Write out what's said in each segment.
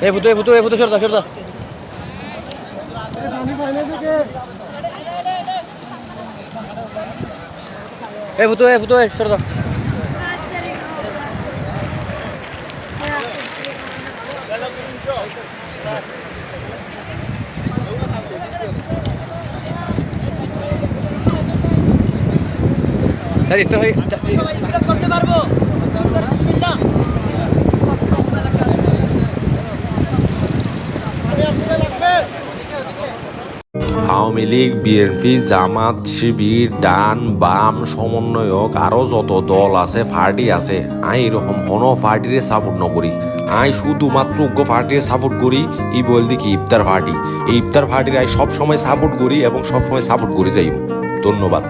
এই ফুটো সরদা সরদা এই ফুটো সরদা স্যার এটা হয় করতে পারবো বিসমিল্লাহ আওয়ামী লীগ, বিএনপি, জামাত, শিবির, ডান বাম সমন্বয়ক আরো যত দল আছে পার্টি আছে, আই এরকম কোনো পার্টিরে সাপোর্ট ন করি। আই শুধুমাত্র উগ্র পার্টিরে সাপোর্ট করি। ই বল দেখি ইফতার পার্টি, এই ইফতার পার্টির আই সবসময় সাপোর্ট করি এবং সবসময় সাপোর্ট করি যাই। ধন্যবাদ।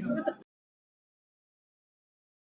সেটা